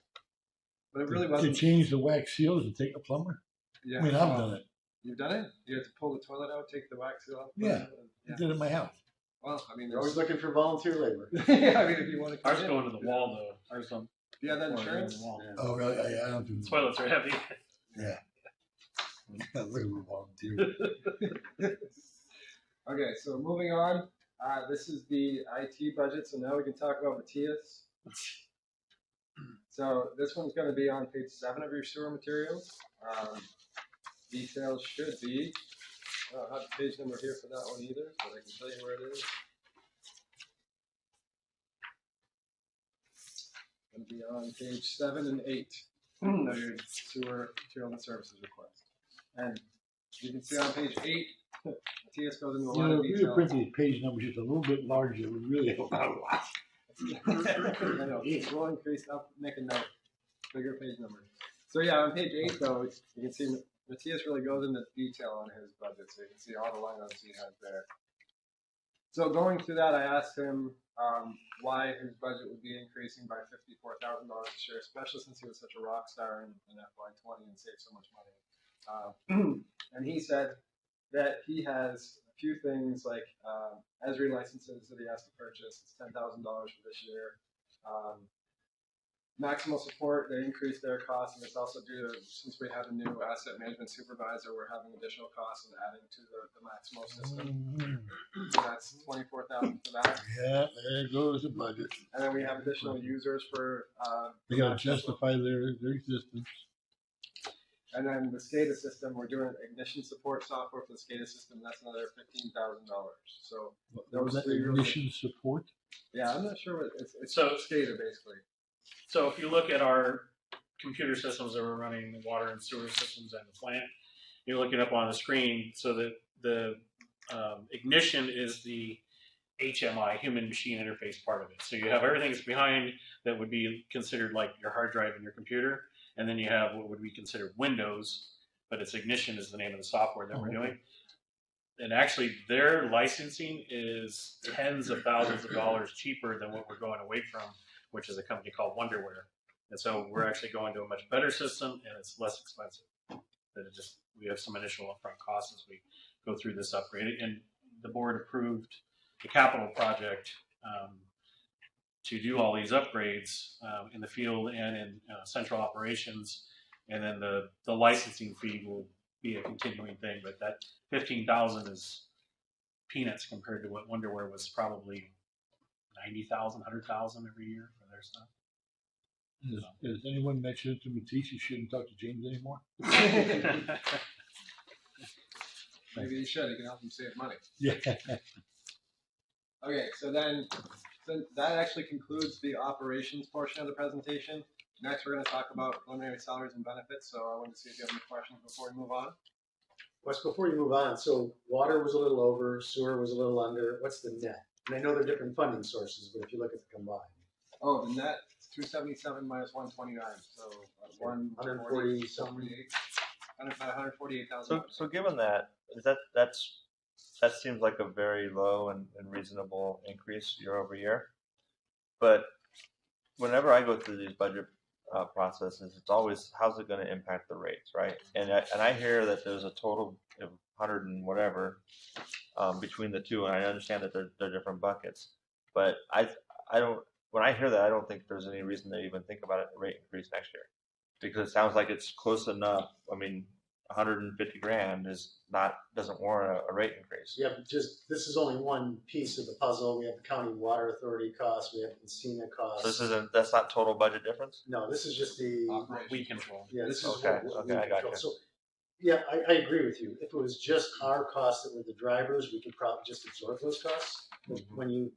but it really To wasn't. change the wax seals and take a plumber? Yeah, I mean, I've done it. You've done it? You had to pull the toilet out, take the wax seal off? Yeah. I Yeah. did it in my house. Well, I mean, They're always there's. looking for volunteer labor. Yeah, I mean, if you want to. Ours going to the wall though. Ours on Do you have that going to insurance? the wall. Yeah. Oh, really? I don't do Toilets are heavy. Yeah. Look at the volunteer. Okay, so moving on. This is the IT budget, so now we can talk about Matthias. So this one's going to be on page 7 of your sewer materials. Details should be. I don't have the page number here for that one either, but I can tell you where it is. It's going to be on page 7 and 8 of your sewer material and services request. And you can see on page 8, Matthias goes into a You lot know, of if we detail. print these page numbers just a little bit larger, it would really help out a lot. I know, we'll increase, I'll make a note, bigger page number. So yeah, on page 8 though, you can see Matthias really goes into detail on his budget, so you can see all the line items he has there. So going through that, I asked him why his budget would be increasing by $54,000 this year, especially since he was such a rock star in FY20 and saved so much money. And he said that he has a few things like Esri licenses that he has to purchase. It's $10,000 for this year. Maximal support, they increased their costs, and it's also due to, since we have a new asset management supervisor, we're having additional costs in adding to the Maximal system. So that's $24,000 for that. Yeah, there goes the budget. And then we have additional users for They gotta Maximal. justify their existence. And then the SCADA system, we're doing ignition support software for the SCADA system. That's another $15,000. So What was that, three really- ignition support? yeah, I'm not sure what it's So- SCADA basically. So if you look at our computer systems that we're running, the water and sewer systems and the plant, you're looking up on the screen so that the ignition is the HMI, human machine interface part of it. So you have everything that's behind that would be considered like your hard drive in your computer. And then you have what would be considered Windows, but it's ignition is the name of the software that we're doing. And actually their licensing is tens of thousands of dollars cheaper than what we're going away from, which is a company called Wonderware. And so we're actually going to a much better system and it's less expensive. That it just, we have some initial upfront costs as we go through this upgrade. And the board approved the capital project to do all these upgrades in the field and in central operations. And then the licensing fee will be a continuing thing, but that $15,000 is peanuts compared to what Wonderware was probably $90,000, $100,000 every year for their stuff. Has anyone mentioned to Matisse you shouldn't talk to James anymore? Maybe you should. You can help them save money. Yeah. Okay, so then that actually concludes the operations portion of the presentation. Next, we're going to talk about preliminary salaries and benefits. So I wanted to see if you have any questions before we move on. Wes, before you move on, so water was a little over, sewer was a little under. What's the net? And I know they're different funding sources, but if you look at the combined. Oh, the net 277 minus 129, so 140 something. 148,000. So given that, that seems like a very low and reasonable increase year over year. But whenever I go through these budget processes, it's always how's it going to impact the rates, right? And I hear that there's a total of 100 and whatever between the two, and I understand that they're different buckets. But I don't. When I hear that, I don't think there's any reason to even think about a rate increase next year, because it sounds like it's close enough. I mean, 150 grand doesn't warrant a rate increase. Yeah, but just this is only one piece of the puzzle. We have the county water authority costs. We have the Encina costs. So that's not total budget difference. No, this is just the What we control. Yeah, this is Okay, what okay, we I got control. you. So, yeah, I agree with you. If it was just our costs that were the drivers, we could probably just absorb those costs. But when you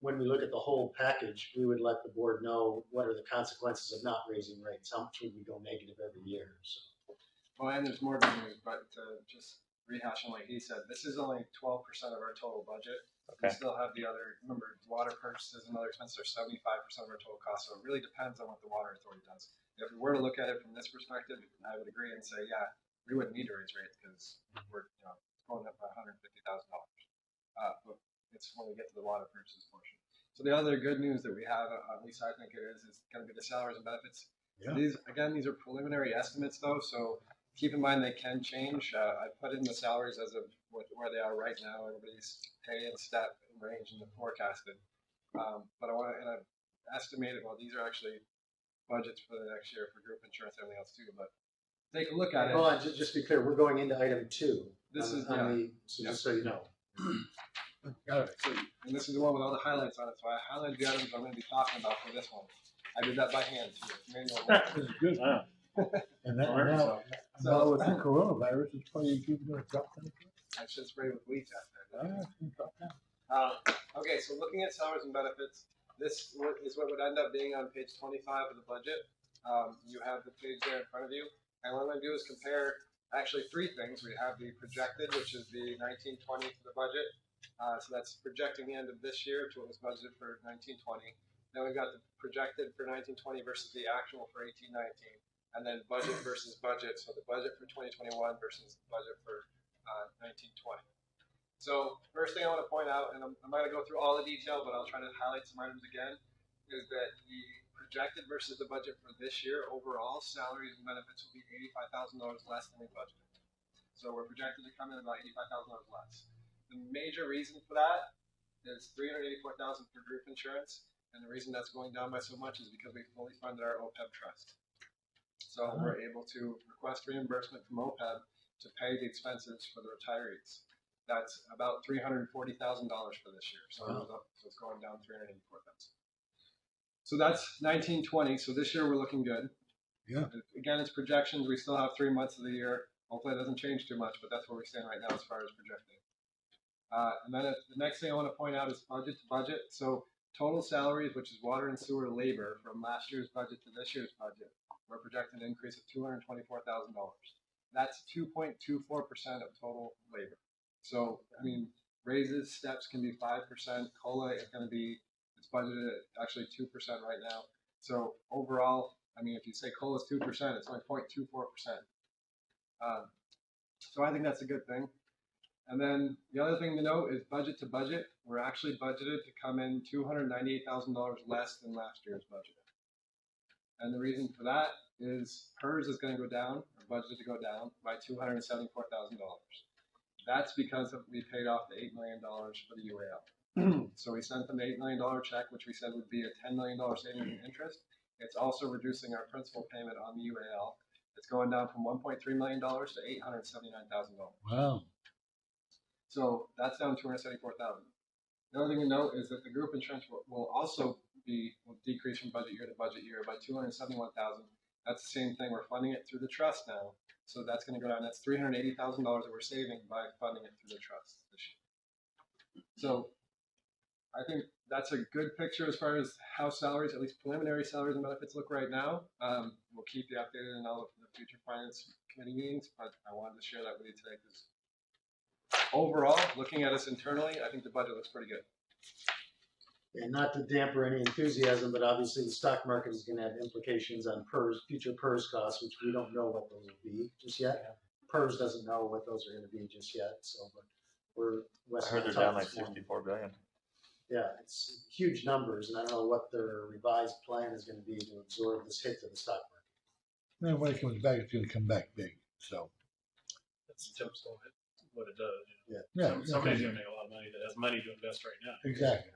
when we look at the whole package, we would let the board know what are the consequences of not raising rates. How much would we go negative every year? So. Well, and there's more good news, but just rehashing like he said, this is only 12% of our total budget. We Okay. still have the other, remember, water purchases and other expenses are 75% of our total cost. So it really depends on what the water authority does. If we were to look at it from this perspective, I would agree and say, yeah, we wouldn't need to raise rates because we're going up by $150,000. But it's when we get to the water purchases portion. So the other good news that we have, at least I think it is going to be the salaries and benefits. Yeah. These are preliminary estimates though, so keep in mind they can change. I put in the salaries as of where they are right now. Everybody's pay and step and range in the forecasted. But I've estimated, well, these are actually budgets for the next year for group insurance and everything else too. But take a look at it. Hold on, just be clear, we're going into item 2. This is, just so you know. Got it. And this is the one with all the highlights on it. So I highlighted the items I'm going to be talking about for this one. I did that by hand too. It's manual. This is good. Wow. And that, Alright, now with the coronavirus, it's probably even going to drop down. I should spray with bleach out there. Ah, it's gonna drop down. Okay, so looking at salaries and benefits, this is what would end up being on page 25 of the budget. You have the page there in front of you. And what I'm going to do is compare actually three things. We have the projected, which is the 1920 for the budget. So that's projecting the end of this year to what was budgeted for 1920. Then we've got the projected for 1920 versus the actual for 1819. And then budget versus budget. So the budget for 2021 versus the budget for 1920. So first thing I want to point out, and I'm not going to go through all the detail, but I'll try to highlight some items again, is that the projected versus the budget for this year, overall salaries and benefits will be $85,000 less than we budgeted. So we're projected to come in about $85,000 less. The major reason for that is $384,000 for group insurance, and the reason that's going down by so much is because we fully funded our OPEB trust. So we're able to request reimbursement from OPEB to pay the expenses for the retirees. That's about $340,000 for this year. So, so it's going down $384,000. So that's 1920. So this year we're looking good. Yeah. Again, it's projections. We still have 3 months of the year. Hopefully it doesn't change too much, but that's where we stand right now as far as projecting. And then the next thing I want to point out is budget to budget. So total salaries, which is water and sewer labor, from last year's budget to this year's budget, we're projecting an increase of $224,000. That's 2.24% of total labor. So, I mean, raises, steps can be 5%. COLA is going to be, it's budgeted at actually 2% right now. So overall, I mean, if you say COLA is 2%, it's only 0.24%. So I think that's a good thing. And then the other thing to note is budget to budget. We're actually budgeted to come in $298,000 less than last year's budget. And the reason for that is PERS is going to go down, or budgeted to go down, by $274,000. That's because we paid off the $8 million for the UAL. So we sent them the $8 million check, which we said would be a $10 million savings in interest. It's also reducing our principal payment on the UAL. It's going down from $1.3 million to $879,000. Wow. So that's down $274,000. The other thing to note is that the group insurance will also decrease from budget year to budget year by $271,000. That's the same thing. We're funding it through the trust now. So that's going to go down. That's $380,000 that we're saving by funding it through the trust this year. So I think that's a good picture as far as how salaries, at least preliminary salaries and benefits, look right now. We'll keep you updated in all of the future finance committee meetings, but I wanted to share that with you today because overall, looking at us internally, I think the budget looks pretty good. And not to damper any enthusiasm, but obviously the stock market is going to have implications on future PERS costs, which we don't know what those will be just yet. PERS doesn't know what those are going to be just yet. So, but I heard they're down like 64 billion. Yeah, it's huge numbers, and I don't know what their revised plan is going to be to absorb this hit to the stock market. And when it comes back, it's going to come back big. So. That's typical what it does. Yeah. Somebody's going to make a lot of money that has money to invest right now. Exactly.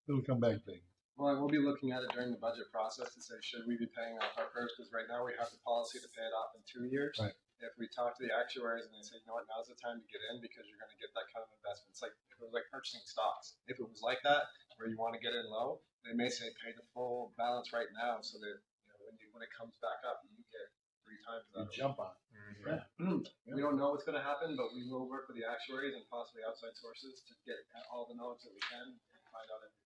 It'll come back big. Well, we'll be looking at it during the budget process to say, should we be paying off our PERS? Because right now we have the policy to pay it off in 2 years. Right. If we talk to the actuaries and they say, you know what, now's the time to get in because you're going to get that kind of investment. It's like, if it was like purchasing stocks. If it was like that, where you want to get in low, they may say pay the full balance right now so that when it comes back up, you get 3 times that. You jump on. Yeah. We don't know what's going to happen, but we will work with the actuaries and possibly outside sources to get all the knowledge that we can and find out everything.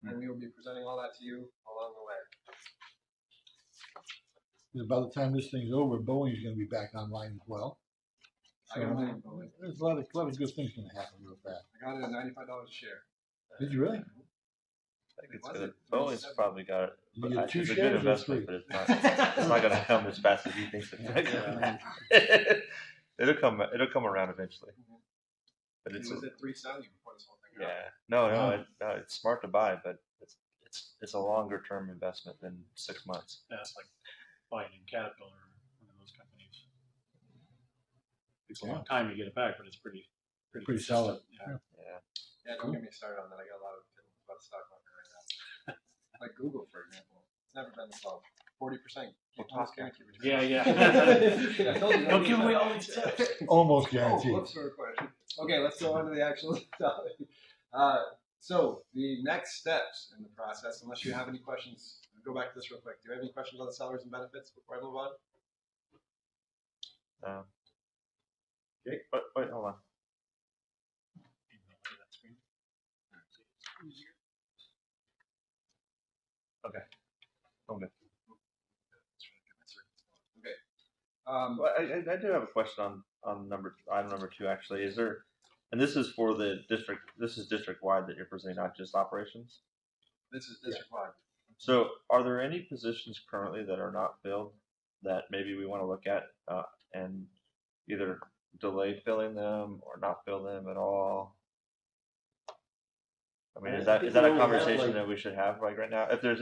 and we will be presenting all that to you along the way. By the time this thing's over, Boeing's gonna be back online as well. I got mine, Boeing. There's a lot of good things gonna happen real fast. I got it at $95 a share. Did you really? I think it's Was good. it Boeing's 37? probably got it. You But get two it's a shares good or investment, three? but it's not going to come as fast as he thinks it's going to. It'll come around eventually. But It it's was at 370 before this whole thing happened. no, Wow. it's smart to buy, but it's a longer term investment than 6 months. That's like buying in Caterpillar or one of those companies. Takes a long time to get it back, but it's pretty solid. consistent. Yeah. Yeah, don't get me started on that. I got a lot of opinions about the stock market right now. Like Google, for example. It's never been above 40%. Guarantee return. Yeah. I told you, Don't give away all these tips. Almost Oh, guaranteed. whoops, for a question. Okay, let's go on to the actual topic. So the next steps in the process, unless you have any questions, go back to this real quick. Do you have any questions on the salaries and benefits before I move on? Okay, wait, hold on. Okay. Okay. Okay. Well, I do have a question on item number 2. Actually, is there, and this is for the district. This is district wide that you're presenting, not just operations. This is district wide. So, are there any positions currently that are not filled that maybe we want to look at and either delay filling them or not fill them at all? I mean, is that a conversation that we should have like right now? If there's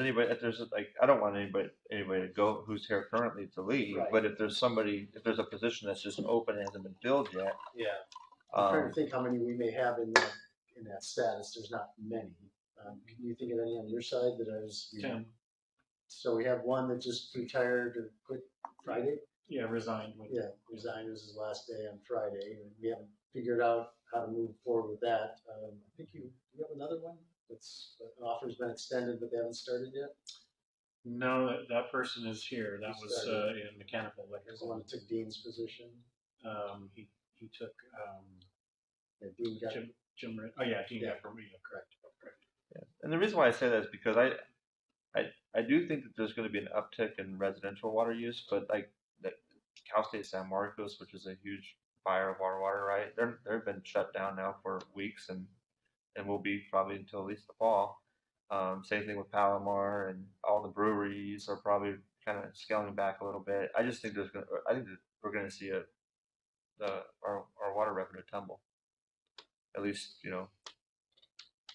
like, I don't want anybody to go who's here currently to leave, Right. but if there's a position that's just open and hasn't been filled yet, Yeah. I'm trying to think how many we may have in that status. There's not many. Can you think of any on your side that is? Tim. So we have one that just retired or quit Friday. Yeah, resigned. Yeah, resigned. Was his last day on Friday, and we haven't figured out how to move forward with that. I think you have another one that's an offer's been extended, but they haven't started yet. No, that person is here. That He was started. in mechanical There's the one electrical. that took Dean's position. He took Yeah, Dean got Jim. Oh yeah, Dean Yeah. got from me. Correct. yeah. And the reason why I say that is because I do think that there's going to be an uptick in residential water use, but like that Cal State San Marcos, which is a huge buyer of our water, right? They've been shut down now for weeks and will be probably until at least the fall. Same thing with Palomar, and all the breweries are probably kind of scaling back a little bit. I just think I think that we're going to see our water revenue tumble, at least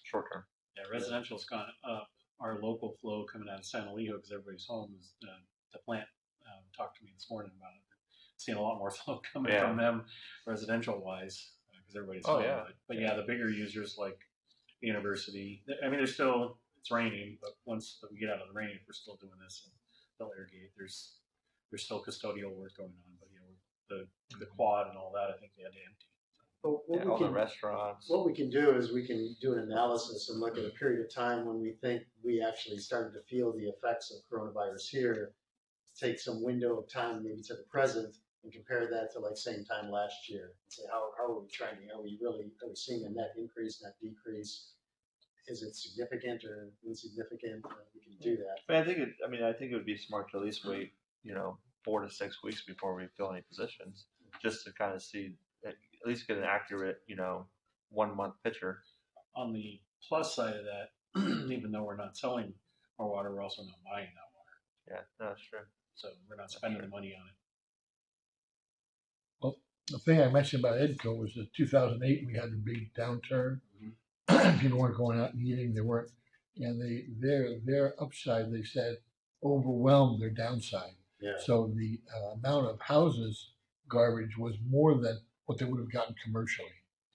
short term. Yeah, residential's gone up. Our local flow coming out of San Elijo because everybody's home is the plant. Talked to me this morning about it. Seeing a lot more flow coming from them, residential wise, because everybody's home. Yeah. But yeah, the bigger users like the university. I mean, there's still it's raining, but once we get out of the rain, if we're still doing this, they'll irrigate. There's still custodial work going on, but the quad and all that, I think they had to empty. But All the restaurants. what we can do is we can do an analysis and look at a period of time when we think we actually started to feel the effects of coronavirus here. Take some window of time, maybe to the present, and compare that to like same time last year. And say how are we trending? Are we seeing a net increase, net decrease? Is it significant or insignificant? We can do that. But I think it would be smart to at least wait 4 to 6 weeks before we fill any positions, just to kind of see, at least get an accurate 1 month picture. On the plus side of that, even though we're not selling our water, we're also not buying that water. Yeah, no, that's true. So we're not spending the money on it. Well, the thing I mentioned about EDCO was that 2008 we had the big downturn. People weren't going out and eating. They weren't, and their upside, they said, overwhelmed their downside. Yeah. So the amount of houses garbage was more than what they would have gotten commercially.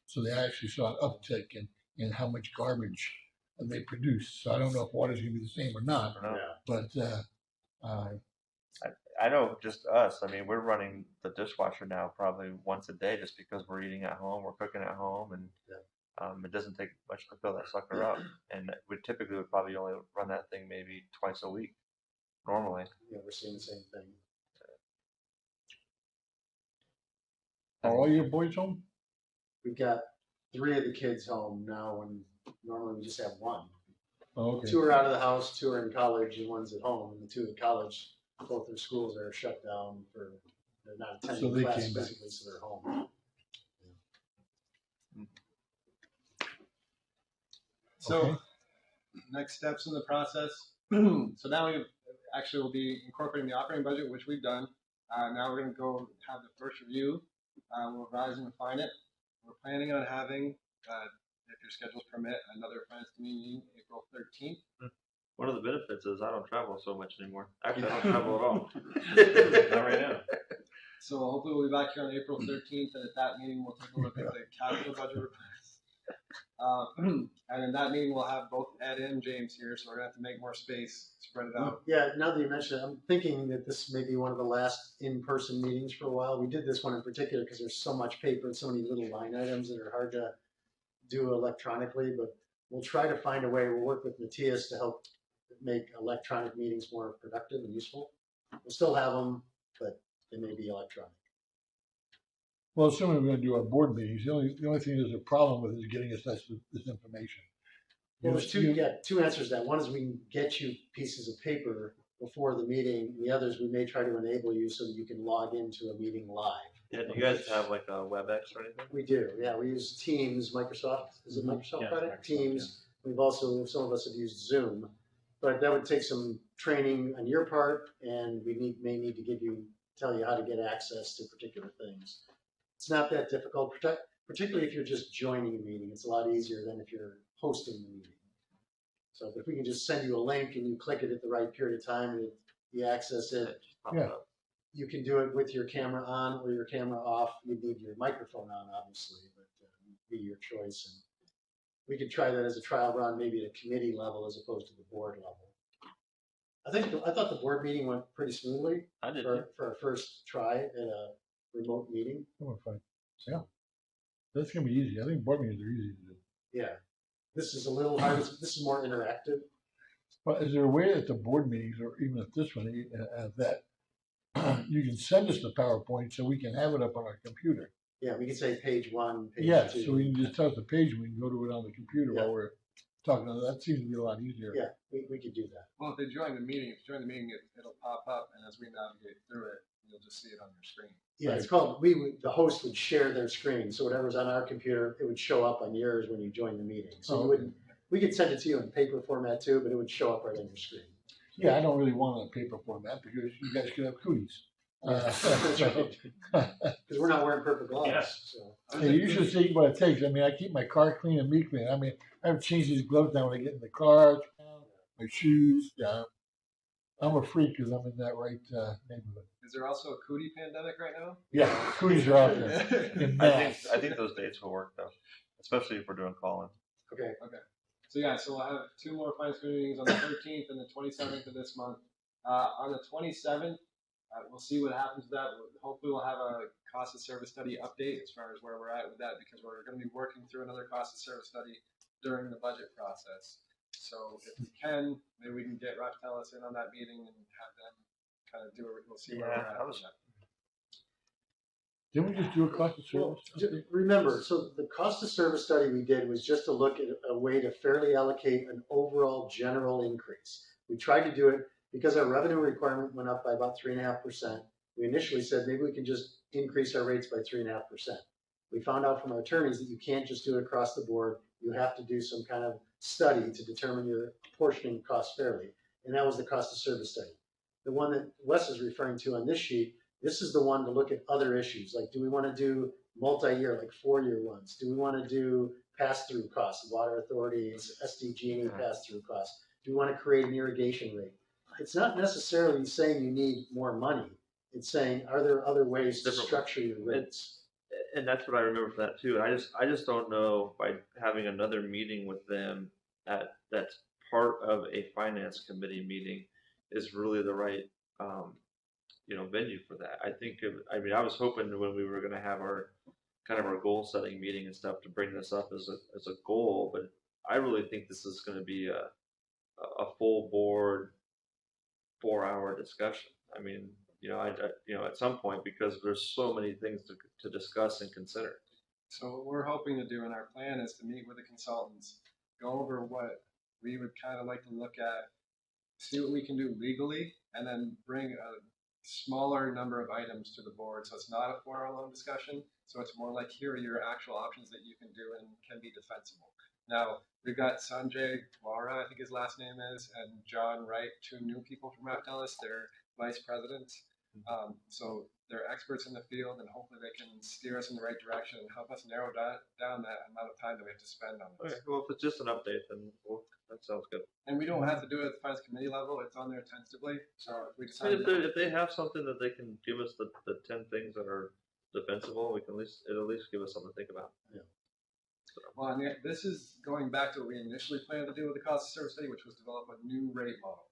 So they actually saw an uptick in how much garbage they produce. So I don't know if water's going to be the same or not, but I know just us. I mean, we're running the dishwasher now probably once a day just because we're eating at home, we're cooking at home, and it doesn't take much to fill that sucker up. And we typically would probably only run that thing maybe twice a week normally. Yeah, we're seeing the same thing. are all your boys home? We've got 3 of the kids home now when normally we just have 1. Oh, okay. 2 are out of the house, 2 are in college, and 1's at home. And the 2 in college, both their schools are shut down they're not So attending they class came back. physically, so they're home. So, Okay. next steps in the process. So now we actually will be incorporating the operating budget, which we've done. Now we're going to go have the first review. We'll revise and refine it. We're planning on having, if your schedules permit, another finance committee meeting April 13th. One of the benefits is I don't travel so much anymore. Actually, I don't travel at all. Not right now. So hopefully we'll be back here on April 13th, and at that meeting we'll take a look at the capital budget request. And in that meeting we'll have both Ed and James here, so we're gonna have to make more space, spread it out. Yeah, now that you mention it, I'm thinking that this may be one of the last in-person meetings for a while. We did this one in particular because there's so much paper and so many little line items that are hard to do electronically, but we'll try to find a way. We'll work with Matthias to help make electronic meetings more productive and useful. We'll still have them, but they may be electronic. Well, assuming we're going to do our board meetings, the only thing there's a problem with is getting us this information. Well, there's two answers to that. One is we can get you pieces of paper before the meeting. The other is we may try to enable you so that you can log into a meeting live. Yeah, do you guys have like a WebEx or anything? We do, yeah. We use Teams, Microsoft. Is it Microsoft Yeah, product? Microsoft, Teams. We've also, some of us have used Zoom, but that would take some training on your part, and we may need to tell you how to get access to particular things. It's not that difficult, particularly if you're just joining a meeting. It's a lot easier than if you're hosting the meeting. So if we can just send you a link and you click it at the right period of time and you access it, Yeah. you can do it with your camera on or your camera off. You need your microphone on, obviously, but be your choice. And we could try that as a trial run, maybe at a committee level as opposed to the board level. I thought the board meeting went pretty smoothly I did. for our first try at a remote meeting. Oh, fine. Yeah. That's going to be easy. I think board meetings are easy to do. Yeah. This is a little hard. This is more interactive. But is there a way at the board meetings, or even at this one, that you can send us the PowerPoint so we can have it up on our computer? Yeah, we could say page 1, page 2. Yeah, so we can just tell us the page and we can go to it on the computer Yeah. while we're talking. That seems to be a lot easier. Yeah, we could do that. Well, if they join the meeting, it'll pop up, and as we navigate through it, you'll just see it on your screen. Yeah, Right. it's called, the host would share their screen. So whatever's on our computer, it would show up on yours when you join the meeting. So you wouldn't, we could send it to you in paper format too, but it would show up right on your screen. Yeah, I don't really want it in paper format because you guys could have cooties. That's right. Because we're not wearing purple gloves. Yeah. So. Hey, you should see what it takes. I mean, I keep my car clean and me clean. I mean, I have changed these gloves now when I get in the car, my shoes. Yeah, I'm a freak because I'm in that right neighborhood. Is there also a cootie pandemic right now? Yeah, cooties are out there in mass. I think those dates will work though, especially if we're doing call-in. Okay. So yeah, so we'll have 2 more finance committee meetings on the 13th and the 27th of this month. On the 27th, we'll see what happens with that. Hopefully we'll have a cost of service study update as far as where we're at with that, because we're going to be working through another cost of service study during the budget process. So if we can, maybe we can get Raftellus in on that meeting and have them kind of do it. We'll see where we're at. Didn't we just do a cost of Well, service? remember, so the cost of service study we did was just to look at a way to fairly allocate an overall general increase. We tried to do it because our revenue requirement went up by about 3.5%. We initially said maybe we can just increase our rates by 3.5%. We found out from our attorneys that you can't just do it across the board. You have to do some kind of study to determine your apportioning costs fairly. And that was the cost of service study. The one that Wes is referring to on this sheet, this is the one to look at other issues. Like, do we want to do multi-year, like 4-year ones? Do we want to do pass-through costs, water authorities, SDG&E pass-through costs? Do we want to create an irrigation rate? It's not necessarily saying you need more money. It's saying, are there other ways to structure your rates? And that's what I remember from that too. And I just don't know by having another meeting with them that's part of a finance committee meeting is really the right venue for that. I was hoping when we were going to have our kind of our goal setting meeting and stuff to bring this up as a goal, but I really think this is going to be a full board 4-hour discussion. I mean, at some point, because there's so many things to discuss and consider. So what we're hoping to do in our plan is to meet with the consultants, go over what we would kind of like to look at, see what we can do legally, and then bring a smaller number of items to the board. So it's not a 4-hour-long discussion. So it's more like, here are your actual options that you can do and can be defensible. Now, we've got Sanjay Wara, I think his last name is, and John Wright, 2 new people from Raptalis. They're vice presidents. So they're experts in the field, and hopefully they can steer us in the right direction and help us narrow down that amount of time that we have to spend on this. Okay, well, if it's just an update, then that sounds good. And we don't have to do it at the finance committee level. It's on there tentatively. So if we I decide mean, if they have something that they can give us the 10 things that are defensible, we can at least give us something to think about. well, and this is going back to what we initially planned to do with the cost of service study, which was develop a new rate model.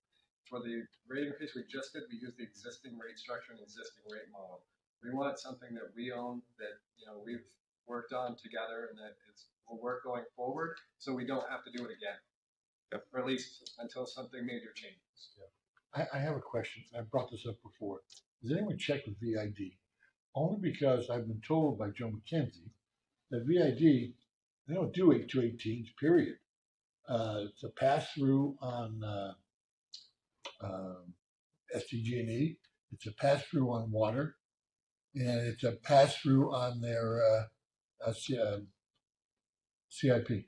For the rate increase we just did, we used the existing rate structure and existing rate model. We want something that we own, that we've worked on together, and that will work going forward, so we don't have to do it again, or at least until something major changes. I have a question. I brought this up before. Does anyone check with VID? Only because I've been told by Joe McKenzie that VID, they don't do 8-218s, period. It's a pass-through on SDG&E. It's a pass-through on water, and it's a pass-through on their CIP.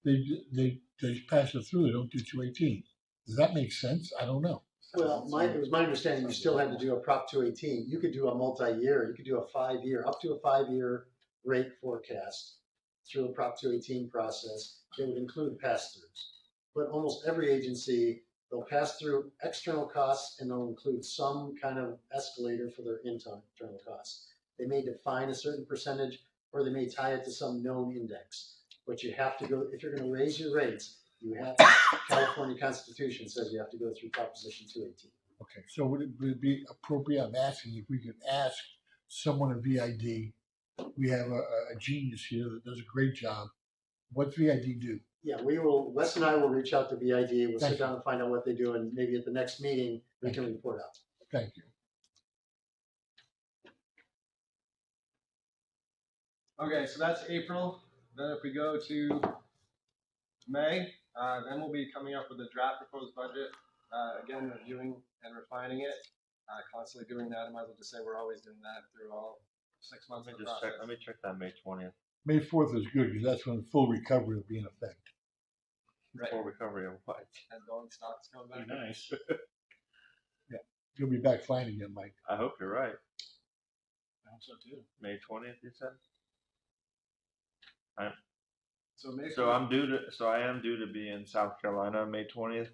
They just pass it through. They don't do 218. Does that make sense? I don't know. Well, it was my understanding you still had to do a Prop 218. You could do a multi-year. You could do a 5-year, up to a 5-year rate forecast through a Prop 218 process. It would include pass-throughs. But almost every agency, they'll pass through external costs and they'll include some kind of escalator for their internal costs. They may define a certain percentage, or they may tie it to some known index. But you have to go, if you're going to raise your rates, you have, California Constitution says you have to go through Proposition 218. Okay, so would it be appropriate, I'm asking if we could ask someone at VID, we have a genius here that does a great job. What's VID do? Yeah, Wes and I will reach out to VID, we'll Thank sit down and find out what they do, and maybe at the next meeting, we can report out. Thank you. Okay, so that's April. Then if we go to May, then we'll be coming up with a draft proposed budget. Again, reviewing and refining it. Constantly doing that. I might as well just say we're always doing that through all 6 months of the process. Let me check that May 20th. May 4th is good because that's when full recovery will be in effect. Right. Full recovery of what? And going stocks coming back. Be nice. You'll be back fine again, Mike. I hope you're right. I hope so too. May 20th, you said? So May So I am due to be in South Carolina May 20th.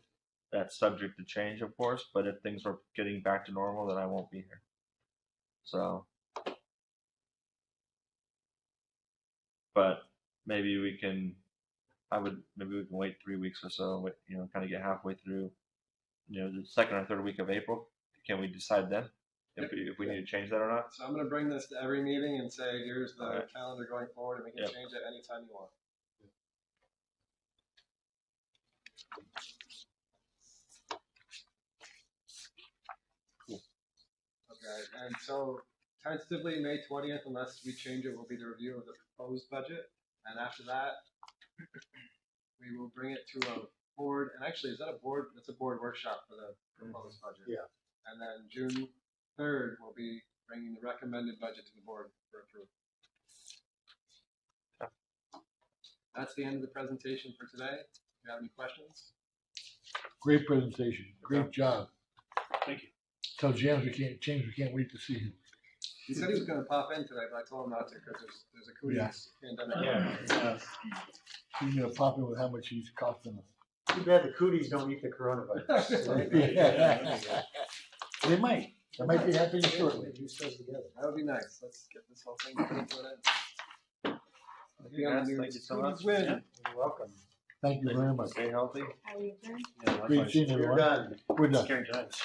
That's subject to change, of course, but if things are getting back to normal, then I won't be here. So, but maybe we can wait 3 weeks or so, kind of get halfway through, the second or third week of April. Can we decide then if we need to change that or not? So I'm going to bring this to every meeting and say, here's the Alright. calendar going forward, and we can Yep. change it anytime you want. Okay, and so tentatively May 20th, unless we change it, will be the review of the proposed budget. And after that, we will bring it to a board. And actually, is that a board? That's a board workshop for the proposed budget. Yeah. And then June 3rd, we'll be bringing the recommended budget to the board for approval. That's the end of the presentation for today. Do you have any questions? Great presentation. Great job. Thank you. Tell James we can't wait to see him. He said he was going to pop in today, but I told him not to because there's a cooties pandemic. Yeah. He's gonna pop in with how much he's costing us. Too bad the cooties don't eat the coronavirus. They might. That might be happening shortly. That would be nice. Let's get this whole thing put into an end. Yes, thank you so much. Cooties win. Yeah. You're welcome. Thank you very much. Stay healthy. Yeah, Great seeing We're everyone. done. We're done. Scary times.